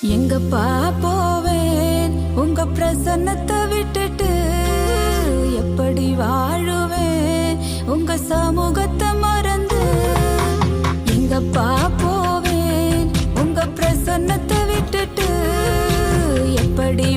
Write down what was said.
எங்கப்பா போவேன் உங்க பிரசன்னத்தை விட்டுட்டு, எப்படி வாழுவேன் உங்க சமூகத்தை மறந்து. எங்கப்பா போவேன் உங்க பிரசன்னத்தை விட்டுட்டு, எப்படி